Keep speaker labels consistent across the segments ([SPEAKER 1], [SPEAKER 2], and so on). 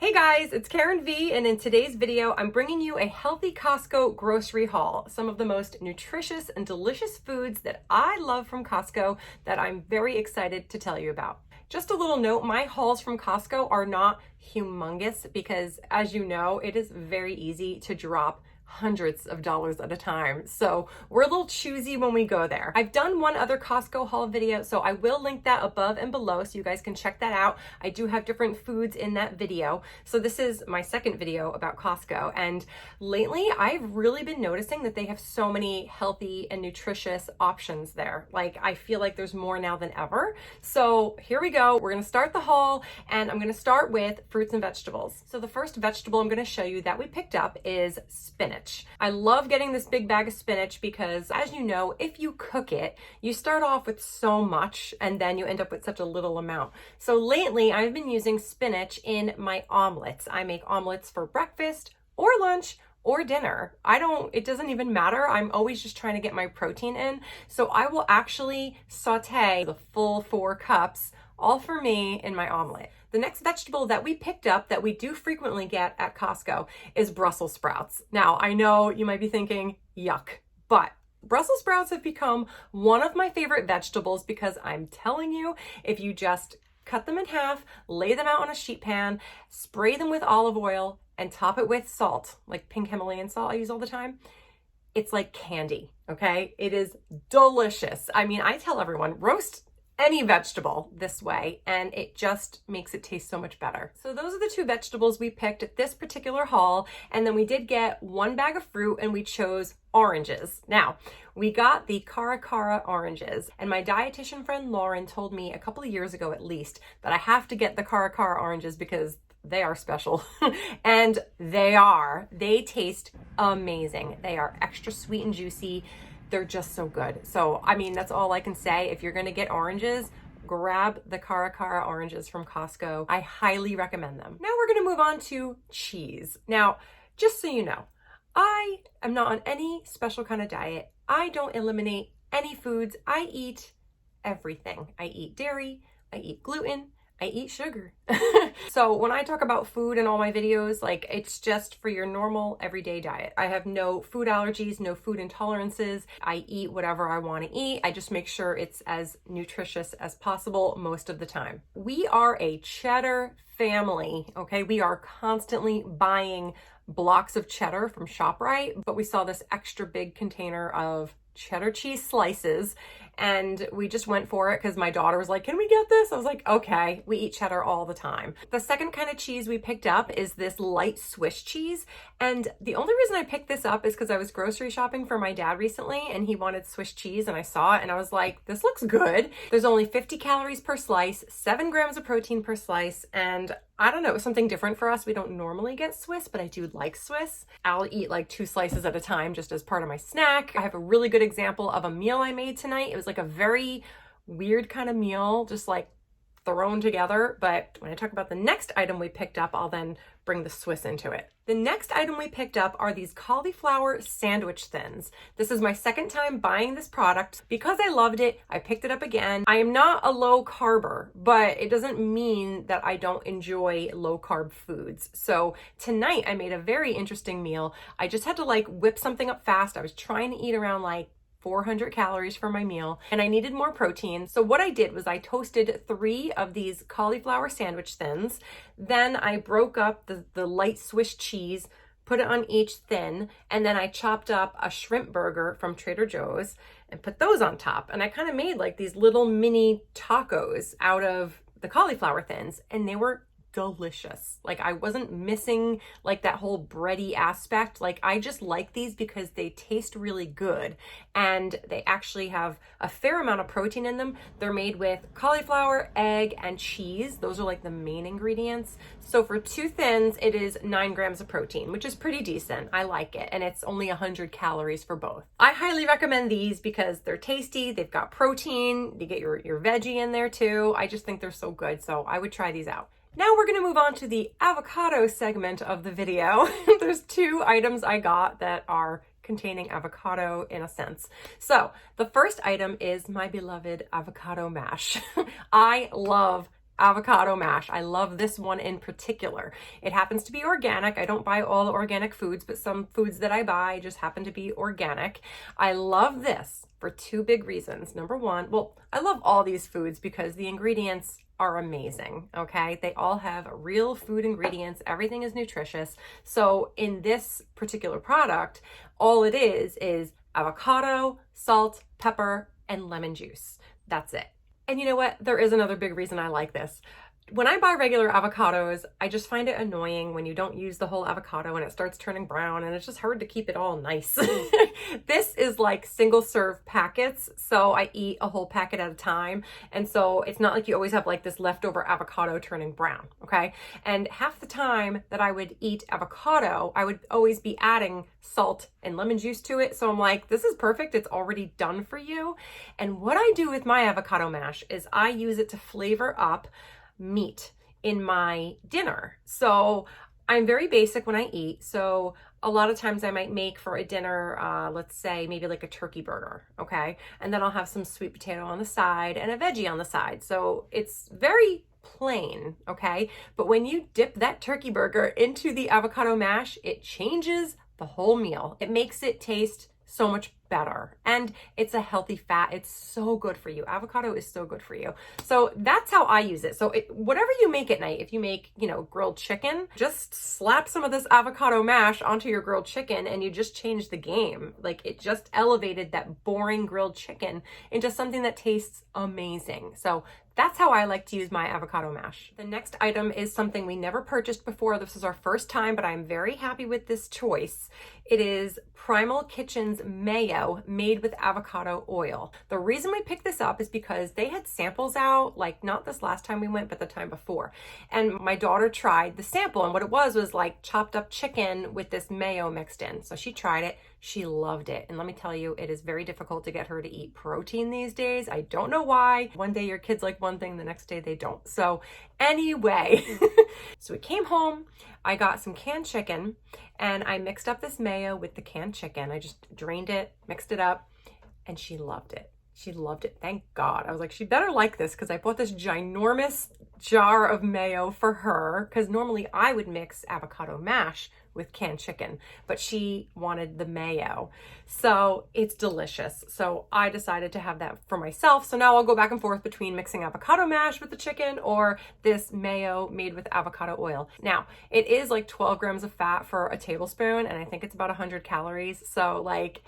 [SPEAKER 1] Hey guys, it's Karen V, and in today's video, I'm bringing you a healthy Costco grocery haul. Some of the most nutritious and delicious foods that I love from Costco that I'm very excited to tell you about. Just a little note, my hauls from Costco are not humongous because, as you know, it is very easy to drop hundreds of dollars at a time. So we're a little choosy when we go there. I've done one other Costco haul video, so I will link that above and below so you guys can check that out. I do have different foods in that video. So this is my second video about Costco. And lately I've really been noticing that they have so many healthy and nutritious options there. Like, I feel like there's more now than ever. So here we go. We're going to start the haul, and I'm going to start with fruits and vegetables. So the first vegetable I'm going to show you that we picked up is spinach. I love getting this big bag of spinach because, as you know, if you cook it, you start off with so much and then you end up with such a little amount. So lately I've been using spinach in my omelets. I make omelets for breakfast or lunch or dinner. It doesn't even matter. I'm always just trying to get my protein in. So I will actually saute the full 4 cups all for me in my omelet. The next vegetable that we picked up that we do frequently get at Costco is Brussels sprouts. Now, I know you might be thinking, yuck, but Brussels sprouts have become one of my favorite vegetables because I'm telling you, if you just cut them in half, lay them out on a sheet pan, spray them with olive oil, and top it with salt, like pink Himalayan salt I use all the time, it's like candy, okay? It is delicious. I mean, I tell everyone, roast any vegetable this way, and it just makes it taste so much better. So those are the 2 vegetables we picked at this particular haul, and then we did get 1 bag of fruit, and we chose oranges. Now, we got the Cara oranges, and my dietitian friend Lauren told me a couple of years ago at least that I have to get the Cara oranges because they are special. And they taste amazing. They are extra sweet and juicy. They're just so good. So, I mean, that's all I can say. If you're gonna get oranges, grab the Cara oranges from Costco. I highly recommend them. Now we're gonna move on to cheese. Now, just so you know, I am not on any special kind of diet. I don't eliminate any foods. I eat everything. I eat dairy, I eat gluten, I eat sugar. So when I talk about food in all my videos, like, it's just for your normal everyday diet. I have no food allergies, no food intolerances. I eat whatever I want to eat. I just make sure it's as nutritious as possible most of the time. We are a cheddar family, okay? We are constantly buying blocks of cheddar from ShopRite, but we saw this extra big container of cheddar cheese slices, and we just went for it because my daughter was like, can we get this? I was like, okay. We eat cheddar all the time. The second kind of cheese we picked up is this light Swiss cheese, and the only reason I picked this up is because I was grocery shopping for my dad recently, and he wanted Swiss cheese, and I saw it and I was like, this looks good. There's only 50 calories per slice, 7 grams of protein per slice, and I don't know, it was something different for us. We don't normally get Swiss, but I do like Swiss. I'll eat like 2 slices at a time just as part of my snack. I have a really good example of a meal I made tonight. It was like a very weird kind of meal, just like thrown together. But when I talk about the next item we picked up, I'll then bring the Swiss into it. The next item we picked up are these cauliflower sandwich thins. This is my second time buying this product. Because I loved it, I picked it up again. I am not a low carber, but it doesn't mean that I don't enjoy low carb foods. So tonight I made a very interesting meal. I just had to like whip something up fast. I was trying to eat around like 400 calories for my meal, and I needed more protein. So what I did was I toasted 3 of these cauliflower sandwich thins. Then I broke up the light Swiss cheese, put it on each thin, and then I chopped up a shrimp burger from Trader Joe's and put those on top. And I kind of made like these little mini tacos out of the cauliflower thins, and they were delicious. Like, I wasn't missing like that whole bready aspect. Like, I just like these because they taste really good and they actually have a fair amount of protein in them. They're made with cauliflower, egg, and cheese. Those are like the main ingredients. So for 2 thins, it is 9 grams of protein, which is pretty decent. I like it. And it's only 100 calories for both. I highly recommend these because they're tasty. They've got protein. You get your veggie in there too. I just think they're so good. So I would try these out. Now we're going to move on to the avocado segment of the video. There's 2 items I got that are containing avocado in a sense. So the first item is my beloved avocado mash. I love avocado mash. I love this one in particular. It happens to be organic. I don't buy all the organic foods, but some foods that I buy just happen to be organic. I love this for two big reasons. Number one, well, I love all these foods because the ingredients are amazing, okay? They all have real food ingredients. Everything is nutritious. So in this particular product, all it is avocado, salt, pepper, and lemon juice. That's it. And you know what? There is another big reason I like this. When I buy regular avocados, I just find it annoying when you don't use the whole avocado and it starts turning brown and it's just hard to keep it all nice. This is like single serve packets, so I eat a whole packet at a time. And so it's not like you always have like this leftover avocado turning brown, okay? And half the time that I would eat avocado, I would always be adding salt and lemon juice to it. So I'm like, this is perfect. It's already done for you. And what I do with my avocado mash is I use it to flavor up meat in my dinner. So I'm very basic when I eat. So a lot of times I might make for a dinner, let's say maybe like a turkey burger, okay? And then I'll have some sweet potato on the side and a veggie on the side. So it's very plain, okay? But when you dip that turkey burger into the avocado mash, it changes the whole meal. It makes it taste so much better. And it's a healthy fat. It's so good for you. Avocado is so good for you. So that's how I use it. So whatever you make at night, if you make, grilled chicken, just slap some of this avocado mash onto your grilled chicken and you just change the game. Like it just elevated that boring grilled chicken into something that tastes amazing. So that's how I like to use my avocado mash. The next item is something we never purchased before. This is our first time, but I'm very happy with this choice. It is Primal Kitchen's Mayo made with avocado oil. The reason we picked this up is because they had samples out, like not this last time we went, but the time before. And my daughter tried the sample, and what it was like chopped up chicken with this mayo mixed in. So she tried it. She loved it. And let me tell you, it is very difficult to get her to eat protein these days. I don't know why. One day your kids like one thing, the next day they don't. So anyway, so we came home, I got some canned chicken and I mixed up this mayo with the canned chicken. I just drained it, mixed it up, and she loved it. She loved it. Thank God. I was like, she better like this because I bought this ginormous jar of mayo for her because normally I would mix avocado mash with canned chicken, but she wanted the mayo. So it's delicious. So I decided to have that for myself. So now I'll go back and forth between mixing avocado mash with the chicken or this mayo made with avocado oil. Now it is like 12 grams of fat for a tablespoon, and I think it's about 100 calories. So like,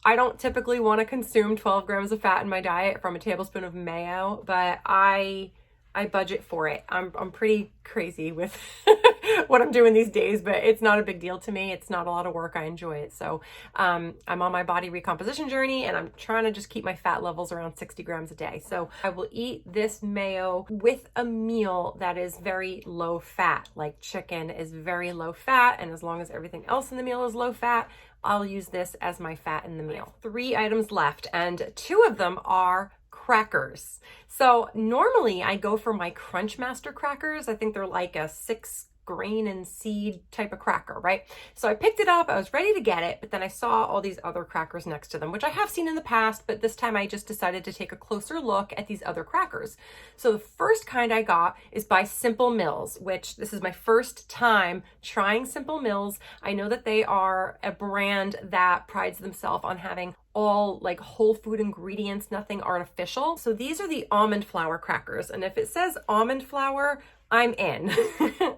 [SPEAKER 1] I don't typically want to consume 12 grams of fat in my diet from a tablespoon of mayo, but I budget for it. I'm pretty crazy with what I'm doing these days, but it's not a big deal to me. It's not a lot of work. I enjoy it. So I'm on my body recomposition journey and I'm trying to just keep my fat levels around 60 grams a day. So I will eat this mayo with a meal that is very low fat, like chicken is very low fat. And as long as everything else in the meal is low fat, I'll use this as my fat in the meal. 3 items left, and 2 of them are crackers. So normally I go for my Crunch Master crackers. I think they're like a 6 grain and seed type of cracker, right? So I picked it up, I was ready to get it, but then I saw all these other crackers next to them, which I have seen in the past, but this time I just decided to take a closer look at these other crackers. So the first kind I got is by Simple Mills, which this is my first time trying Simple Mills. I know that they are a brand that prides themselves on having all like whole food ingredients, nothing artificial. So these are the almond flour crackers. And if it says almond flour, I'm in.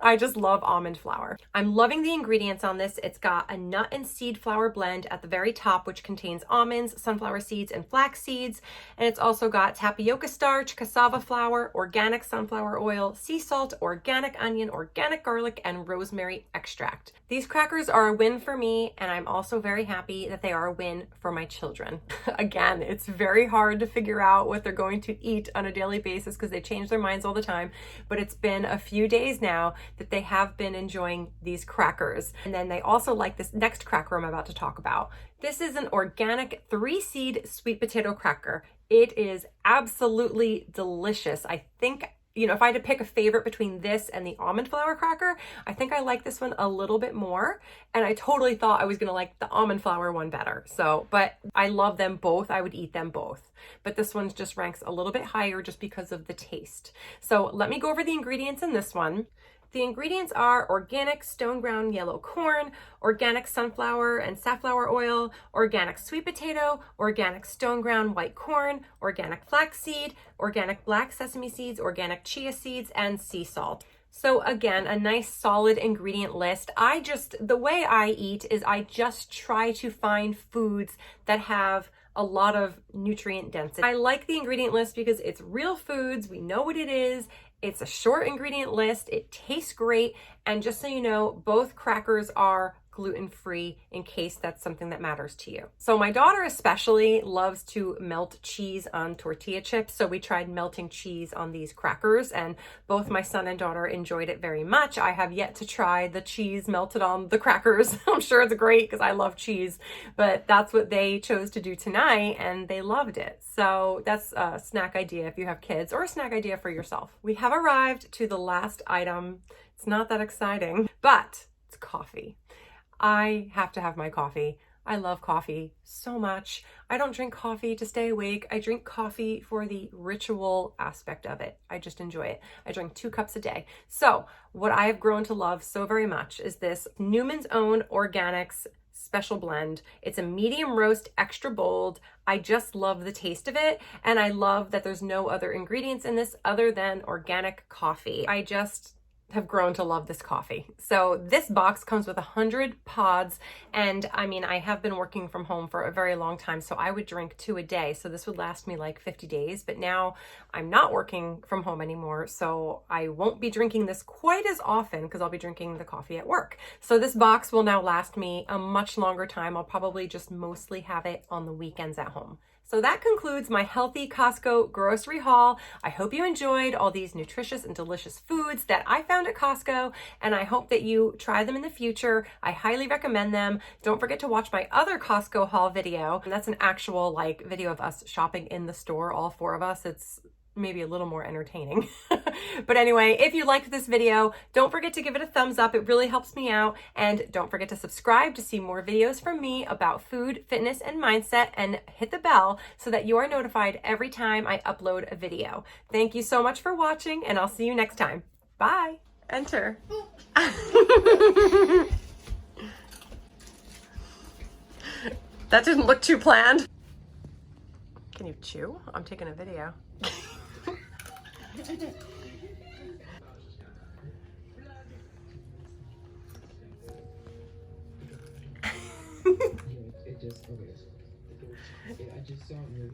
[SPEAKER 1] I just love almond flour. I'm loving the ingredients on this. It's got a nut and seed flour blend at the very top, which contains almonds, sunflower seeds, and flax seeds. And it's also got tapioca starch, cassava flour, organic sunflower oil, sea salt, organic onion, organic garlic, and rosemary extract. These crackers are a win for me, and I'm also very happy that they are a win for my children. Again, it's very hard to figure out what they're going to eat on a daily basis because they change their minds all the time, but it's been a few days now that they have been enjoying these crackers. And then they also like this next cracker I'm about to talk about. This is an organic 3-seed sweet potato cracker. It is absolutely delicious. I think you know, if I had to pick a favorite between this and the almond flour cracker, I think I like this one a little bit more. And I totally thought I was gonna like the almond flour one better. So, but I love them both. I would eat them both. But this one just ranks a little bit higher just because of the taste. So let me go over the ingredients in this one. The ingredients are organic stone ground yellow corn, organic sunflower and safflower oil, organic sweet potato, organic stone ground white corn, organic flaxseed, organic black sesame seeds, organic chia seeds, and sea salt. So again, a nice solid ingredient list. The way I eat is I just try to find foods that have a lot of nutrient density. I like the ingredient list because it's real foods. We know what it is. It's a short ingredient list. It tastes great. And just so you know, both crackers are gluten-free in case that's something that matters to you. So my daughter especially loves to melt cheese on tortilla chips. So we tried melting cheese on these crackers and both my son and daughter enjoyed it very much. I have yet to try the cheese melted on the crackers. I'm sure it's great because I love cheese, but that's what they chose to do tonight and they loved it. So that's a snack idea if you have kids or a snack idea for yourself. We have arrived to the last item. It's not that exciting, but it's coffee. I have to have my coffee. I love coffee so much. I don't drink coffee to stay awake. I drink coffee for the ritual aspect of it. I just enjoy it. I drink 2 cups a day. So what I have grown to love so very much is this Newman's Own Organics special blend. It's a medium roast, extra bold. I just love the taste of it. And I love that there's no other ingredients in this other than organic coffee. I just have grown to love this coffee. So this box comes with 100 pods. And I mean, I have been working from home for a very long time, so I would drink 2 a day. So this would last me like 50 days, but now I'm not working from home anymore. So I won't be drinking this quite as often because I'll be drinking the coffee at work. So this box will now last me a much longer time. I'll probably just mostly have it on the weekends at home. So that concludes my healthy Costco grocery haul. I hope you enjoyed all these nutritious and delicious foods that I found at Costco, and I hope that you try them in the future. I highly recommend them. Don't forget to watch my other Costco haul video, and that's an actual like video of us shopping in the store, all 4 of us. It's maybe a little more entertaining. But anyway, if you liked this video, don't forget to give it a thumbs up. It really helps me out. And don't forget to subscribe to see more videos from me about food, fitness, and mindset, and hit the bell so that you are notified every time I upload a video. Thank you so much for watching, and I'll see you next time. Bye. Enter. That didn't look too planned. Can you chew? I'm taking a video.
[SPEAKER 2] It just, okay. I just saw it moving.